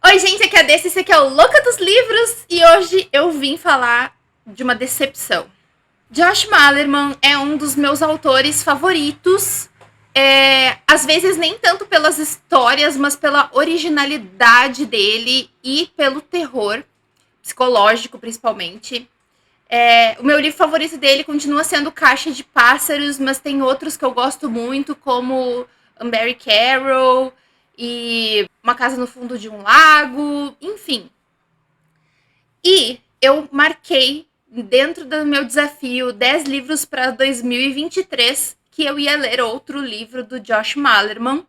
Oi, gente, aqui é a Desse, esse aqui é o Louca dos Livros e hoje eu vim falar de uma decepção. Josh Malerman é um dos meus autores favoritos, às vezes nem tanto pelas histórias, mas pela originalidade dele e pelo terror psicológico, principalmente. O meu livro favorito dele continua sendo Caixa de Pássaros, mas tem outros que eu gosto muito, como Unbury Carol e Uma Casa no Fundo de um Lago, enfim. E eu marquei dentro do meu desafio 10 livros para 2023 que eu ia ler outro livro do Josh Malerman.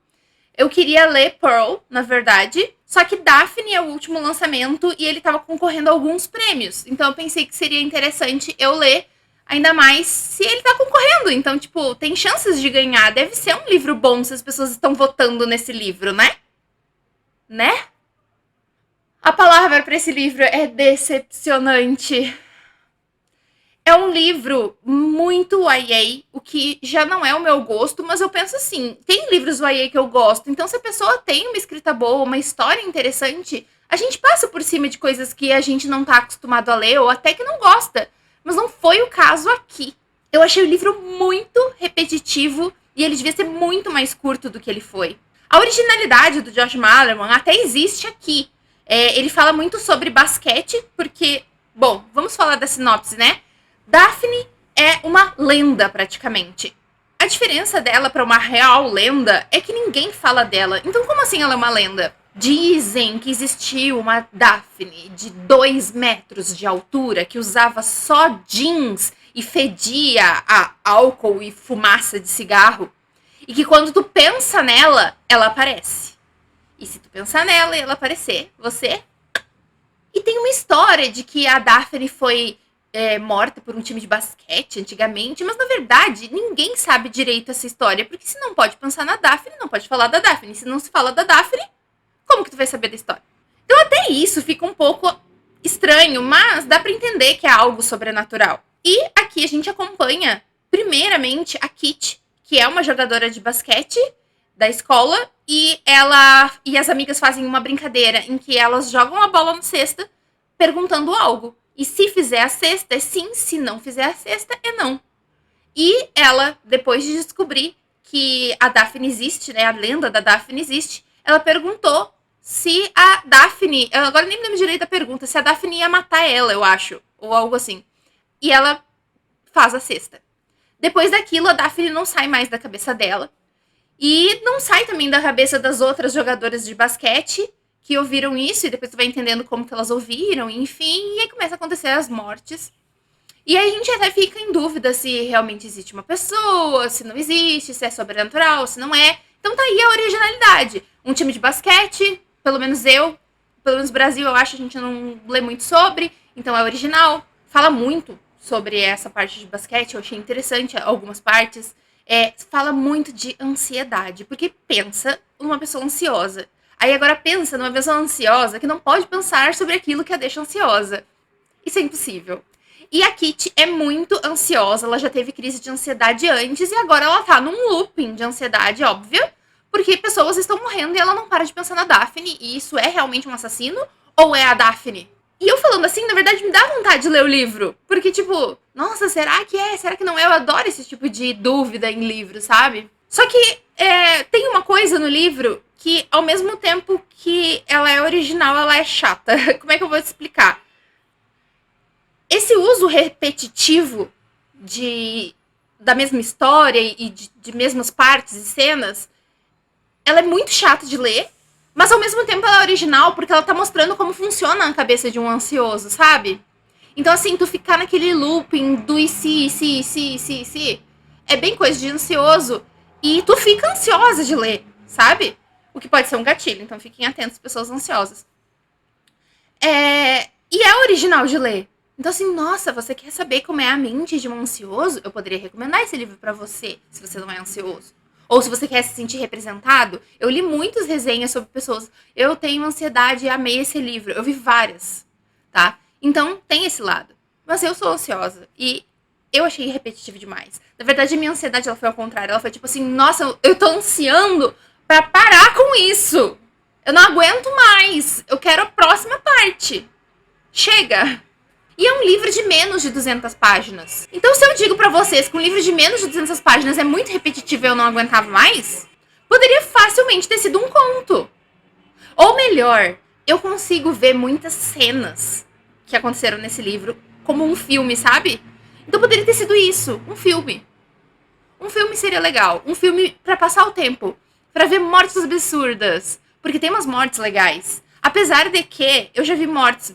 Eu queria ler Pearl, na verdade, só que Daphne é o último lançamento e ele estava concorrendo a alguns prêmios. Então eu pensei que seria interessante eu ler, ainda mais se ele tá concorrendo. Então, tipo, tem chances de ganhar. Deve ser um livro bom se as pessoas estão votando nesse livro, né? Né? A palavra para esse livro é decepcionante. É um livro muito YA, o que já não é o meu gosto, mas eu penso assim, tem livros YA que eu gosto, então se a pessoa tem uma escrita boa, uma história interessante, a gente passa por cima de coisas que a gente não tá acostumado a ler, ou até que não gosta. Mas não foi o caso aqui. Eu achei o livro muito repetitivo e ele devia ser muito mais curto do que ele foi. A originalidade do Josh Malerman até existe aqui. Ele fala muito sobre basquete, porque, bom, vamos falar da sinopse, né? Daphne é uma lenda, praticamente. A diferença dela para uma real lenda é que ninguém fala dela. Então, como assim ela é uma lenda? Dizem que existiu uma Daphne de 2 metros de altura que usava só jeans e fedia a álcool e fumaça de cigarro. E que quando tu pensa nela, ela aparece. E se tu pensar nela e ela aparecer, você... E tem uma história de que a Daphne foi morta por um time de basquete antigamente, mas na verdade ninguém sabe direito essa história, porque se não pode pensar na Daphne, não pode falar da Daphne. Se não se fala da Daphne, como que tu vai saber da história? Então até isso fica um pouco estranho, mas dá pra entender que é algo sobrenatural. E aqui a gente acompanha, primeiramente, a Kit, que é uma jogadora de basquete da escola, e ela e as amigas fazem uma brincadeira em que elas jogam a bola na cesta perguntando algo. E se fizer a cesta, é sim. Se não fizer a cesta, é não. E ela, depois de descobrir que a Daphne existe, né, a lenda da Daphne existe, ela perguntou se a Daphne... Eu agora nem me lembro direito da pergunta. Se a Daphne ia matar ela, eu acho. Ou algo assim. E ela faz a cesta. Depois daquilo, a Daphne não sai mais da cabeça dela. E não sai também da cabeça das outras jogadoras de basquete que ouviram isso, e depois tu vai entendendo como que elas ouviram, enfim, e aí começa a acontecer as mortes. E aí a gente até fica em dúvida se realmente existe uma pessoa, se não existe, se é sobrenatural, se não é. Então tá aí a originalidade. Um time de basquete, pelo menos no Brasil, eu acho, a gente não lê muito sobre, então é original. Fala muito sobre essa parte de basquete, eu achei interessante algumas partes. Fala muito de ansiedade, porque pensa numa pessoa ansiosa. Aí agora pensa numa pessoa ansiosa que não pode pensar sobre aquilo que a deixa ansiosa. Isso é impossível. E a Kit é muito ansiosa, ela já teve crise de ansiedade antes e agora ela tá num looping de ansiedade, óbvio, porque pessoas estão morrendo e ela não para de pensar na Daphne. E isso é realmente um assassino? Ou é a Daphne? E eu falando assim, na verdade me dá vontade de ler o livro. Porque tipo, nossa, será que é? Será que não é? Eu adoro esse tipo de dúvida em livro, sabe? Só que tem uma coisa no livro que, ao mesmo tempo que ela é original, ela é chata. Como é que eu vou te explicar? Esse uso repetitivo da mesma história e de mesmas partes e cenas, ela é muito chata de ler, mas ao mesmo tempo ela é original porque ela tá mostrando como funciona a cabeça de um ansioso, sabe? Então, assim, tu ficar naquele looping do e se, é bem coisa de ansioso e tu fica ansiosa de ler, sabe? O que pode ser um gatilho, então fiquem atentos, pessoas ansiosas. E é original de ler. Então, assim, nossa, você quer saber como é a mente de um ansioso? Eu poderia recomendar esse livro pra você, se você não é ansioso. Ou se você quer se sentir representado. Eu li muitas resenhas sobre pessoas. Eu tenho ansiedade e amei esse livro. Eu vi várias, tá? Então, tem esse lado. Mas eu sou ansiosa e eu achei repetitivo demais. Na verdade, a minha ansiedade ela foi ao contrário. Ela foi tipo assim, nossa, eu tô ansiando pra parar com isso. Eu não aguento mais. Eu quero a próxima parte. Chega! E é um livro de menos de 200 páginas. Então, se eu digo pra vocês que um livro de menos de 200 páginas é muito repetitivo e eu não aguentava mais, poderia facilmente ter sido um conto. Ou melhor, eu consigo ver muitas cenas que aconteceram nesse livro como um filme, sabe? Então poderia ter sido isso, um filme. Um filme seria legal. Um filme pra passar o tempo. Pra ver mortes absurdas. Porque tem umas mortes legais. Apesar de que eu já vi mortes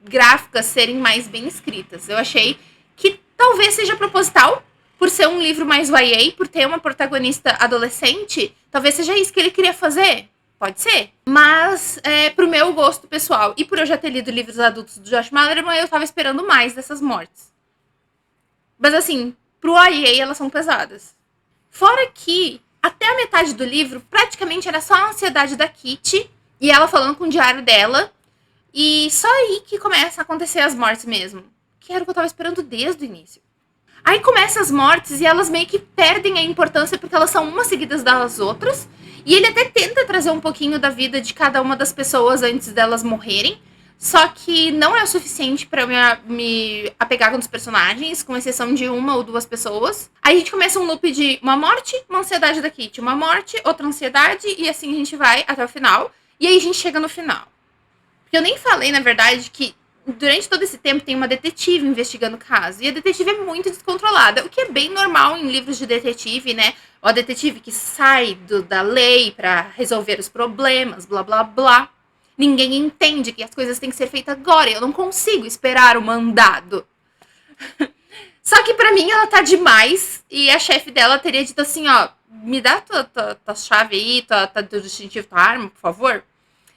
gráficas serem mais bem escritas. Eu achei que talvez seja proposital, por ser um livro mais YA, por ter uma protagonista adolescente, talvez seja isso que ele queria fazer. Pode ser. Mas, pro meu gosto pessoal, e por eu já ter lido livros adultos do Josh Malerman, eu tava esperando mais dessas mortes. Mas assim, pro YA elas são pesadas. Fora que, até a metade do livro, praticamente era só a ansiedade da Kitty, e ela falando com o diário dela, e só aí que começa a acontecer as mortes mesmo. Que era o que eu tava esperando desde o início. Aí começam as mortes e elas meio que perdem a importância porque elas são umas seguidas das outras. E ele até tenta trazer um pouquinho da vida de cada uma das pessoas antes delas morrerem. Só que não é o suficiente pra me apegar com os personagens, com exceção de uma ou duas pessoas. Aí a gente começa um loop de uma morte, uma ansiedade da Kitty, uma morte, outra ansiedade, e assim a gente vai até o final. E aí a gente chega no final. Eu nem falei, na verdade, que durante todo esse tempo tem uma detetive investigando o caso. E a detetive é muito descontrolada, o que é bem normal em livros de detetive, né? O detetive que sai da lei pra resolver os problemas, blá, blá, blá. Ninguém entende que as coisas têm que ser feitas agora. Eu não consigo esperar o mandado. Só que pra mim ela tá demais. E a chefe dela teria dito assim, ó, me dá tua chave aí, teu distintivo, tua arma, por favor.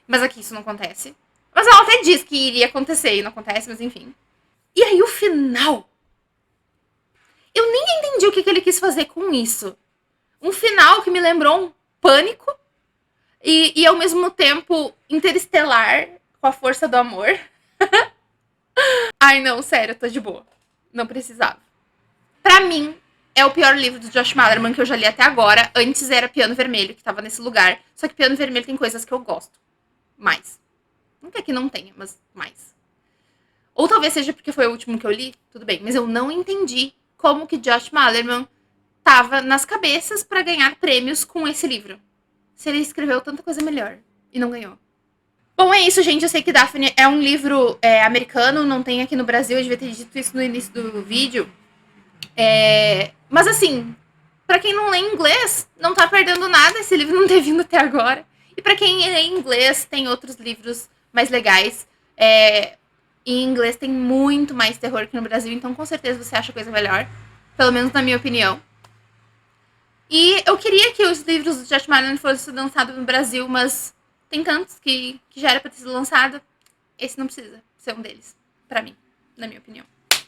Mas aqui isso não acontece. Mas ela até disse que iria acontecer e não acontece, mas enfim. E aí o final. Eu nem entendi o que ele quis fazer com isso. Um final que me lembrou um Pânico. E ao mesmo tempo Interestelar com a força do amor. Ai não, sério, eu tô de boa. Não precisava. Pra mim, é o pior livro do Josh Malerman que eu já li até agora. Antes era Piano Vermelho, que tava nesse lugar. Só que Piano Vermelho tem coisas que eu gosto. Mais. Não que aqui não tenha, mas mais. Ou talvez seja porque foi o último que eu li, tudo bem. Mas eu não entendi como que Josh Malerman tava nas cabeças pra ganhar prêmios com esse livro. Se ele escreveu tanta coisa melhor e não ganhou. Bom, é isso, gente. Eu sei que Daphne é um livro americano, não tem aqui no Brasil. Eu devia ter dito isso no início do vídeo. Mas assim, pra quem não lê inglês, não tá perdendo nada esse livro não ter vindo até agora. E pra quem lê inglês, tem outros livros mais legais. Em inglês tem muito mais terror que no Brasil, então com certeza você acha coisa melhor. Pelo menos na minha opinião. E eu queria que os livros do Josh Malerman fossem lançados no Brasil, mas tem tantos que já era pra ter sido lançado. Esse não precisa ser um deles, pra mim, na minha opinião.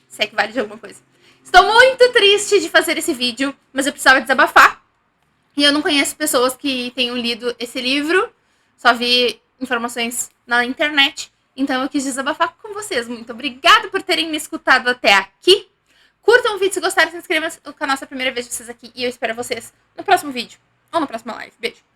Se é que vale de alguma coisa. Estou muito triste de fazer esse vídeo, mas eu precisava desabafar. E eu não conheço pessoas que tenham lido esse livro, só vi informações na internet. Então eu quis desabafar com vocês. Muito obrigada por terem me escutado até aqui. Curtam o vídeo se gostaram, se inscrevam no canal se é a primeira vez de vocês aqui. E eu espero vocês no próximo vídeo ou na próxima live. Beijo!